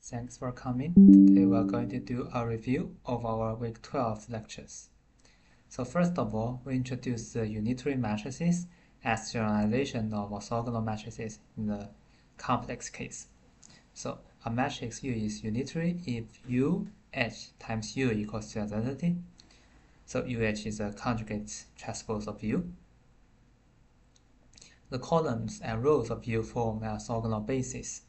Thanks for coming. Today we are going to do a review of our week 12 lectures. So first of all, we introduce the unitary matrices as generalization of orthogonal matrices in the complex case. So a matrix U is unitary if U H times U equals to identity. So UH is a conjugate transpose of U. The columns and rows of U form an orthogonal basis.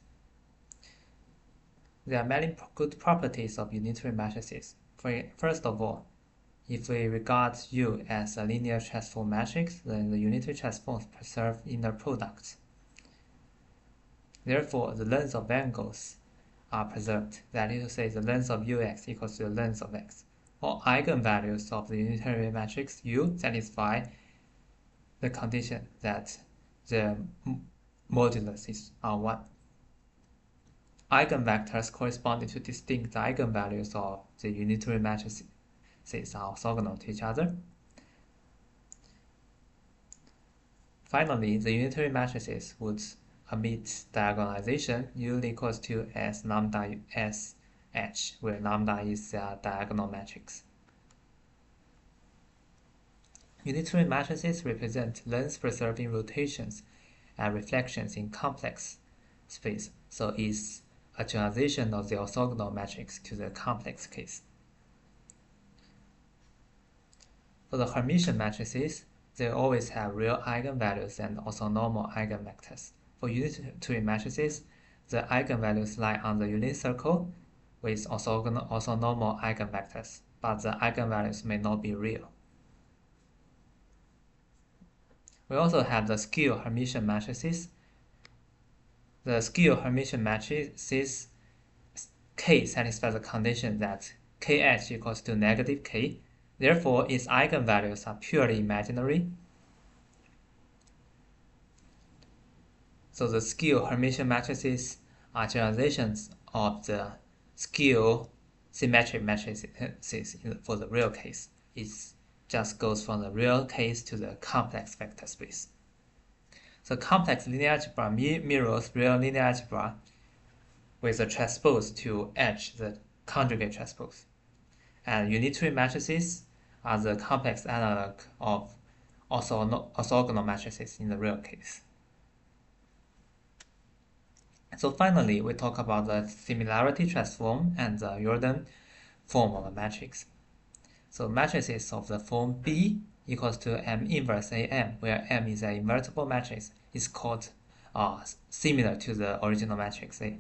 There are many good properties of unitary matrices. First of all, if we regard U as a linear transform matrix, then the unitary transforms preserve inner products. Therefore, the length of angles are preserved. That is to say, the length of Ux equals to the length of x. All eigenvalues of the unitary matrix U satisfy the condition that the modulus is 1. Eigenvectors corresponding to distinct eigenvalues of the unitary matrices are orthogonal to each other. Finally, the unitary matrices would omit diagonalization. U equals to S lambda S H, where lambda is a diagonal matrix. Unitary matrices represent length-preserving rotations and reflections in complex space, so is a generalization of the orthogonal matrix to the complex case. For the Hermitian matrices, they always have real eigenvalues and orthonormal eigenvectors. For unitary matrices, the eigenvalues lie on the unit circle with orthonormal eigenvectors, but the eigenvalues may not be real. We also have the skew Hermitian matrices. The skew Hermitian matrices K satisfies the condition that KH equals to negative K. Therefore, its eigenvalues are purely imaginary. So the skew Hermitian matrices are generalizations of the skew symmetric matrices for the real case. It just goes from the real case to the complex vector space. So complex linear algebra mirrors real linear algebra with a transpose to H, the conjugate transpose. And unitary matrices are the complex analog of orthogonal matrices in the real case. So finally, we talk about the similarity transform and the Jordan form of a matrix. So matrices of the form B equals to M inverse AM, where M is an invertible matrix, is called similar to the original matrix A,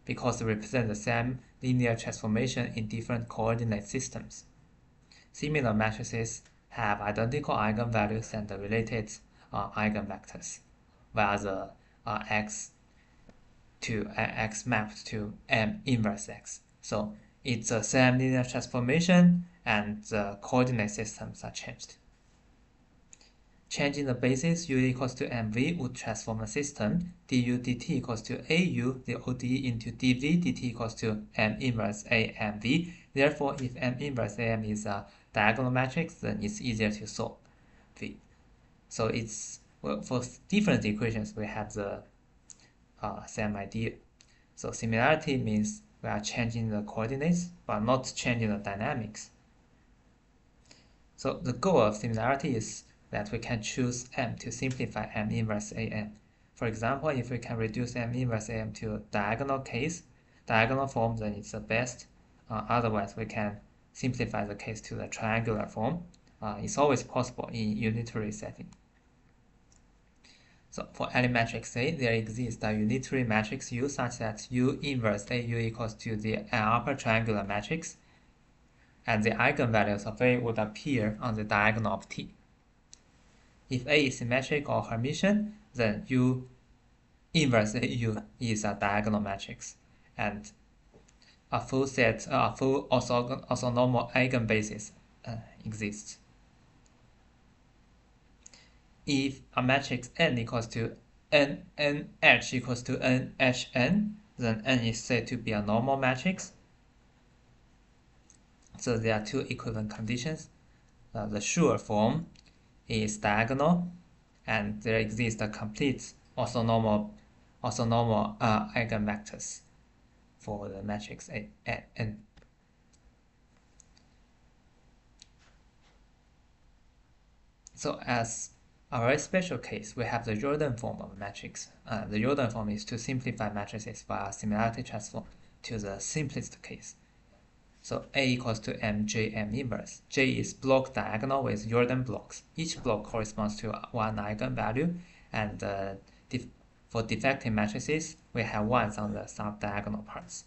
because they represent the same linear transformation in different coordinate systems. Similar matrices have identical eigenvalues and the related eigenvectors, while the x mapped to M inverse x. So it's the same linear transformation and the coordinate systems are changed. Changing the basis U equals to mv would transform the system. du dt equals to au, the ODE into dv dt equals to M inverse amv. Therefore, if M inverse am is a diagonal matrix, then it's easier to solve v. So it's for different equations we have the same idea. So similarity means we are changing the coordinates but not changing the dynamics. So the goal of similarity is that we can choose M to simplify M inverse AM. For example, if we can reduce M inverse AM to diagonal form, then it's the best. Otherwise, we can simplify the case to the triangular form. It's always possible in unitary setting. So for any matrix A, there exists a unitary matrix U such that U inverse AU equals to an upper triangular matrix, and the eigenvalues of A would appear on the diagonal of T. If A is symmetric or Hermitian, then U inverse AU is a diagonal matrix, and a full orthonormal eigenbasis exists. If a matrix N equals to NH equals to NHN, then N is said to be a normal matrix. So there are two equivalent conditions. The sure form is diagonal, and there exists a complete orthonormal eigenvectors for the matrix N. So as a very special case, we have the Jordan form of a matrix. The Jordan form is to simplify matrices via similarity transform to the simplest case. So A equals to Mj M inverse. J is block diagonal with Jordan blocks. Each block corresponds to one eigenvalue, and for defective matrices, we have ones on the sub-diagonal parts.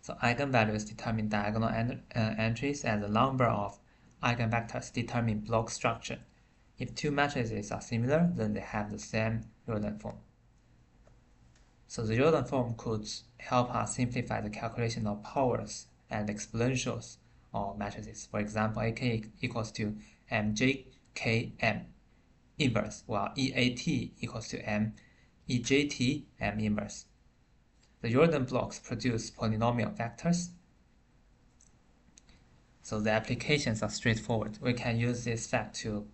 So eigenvalues determine diagonal entries, and the number of eigenvectors determine block structure. If two matrices are similar, then they have the same Jordan form. So the Jordan form could help us simplify the calculation of powers and exponentials of matrices. For example, AK equals to MJKM inverse, while EAT equals to MEJT M inverse. The Jordan blocks produce polynomial vectors. So the applications are straightforward. We can use this fact to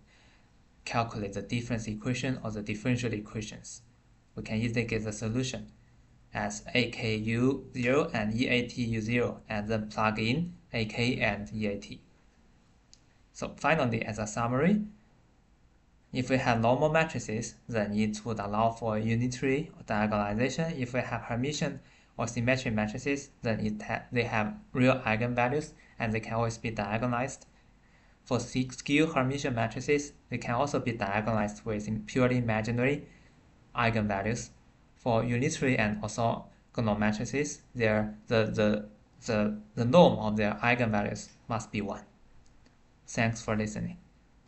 calculate the difference equation or the differential equations. We can easily get the solution as AKU0 and EATU0, and then plug in AK and EAT. So finally, as a summary, if we have normal matrices, then it would allow for unitary diagonalization. If we have Hermitian or symmetric matrices, then they have real eigenvalues and they can always be diagonalized. For skew Hermitian matrices, they can also be diagonalized with purely imaginary eigenvalues. For unitary and orthogonal matrices, the norm of their eigenvalues must be 1. Thanks for listening.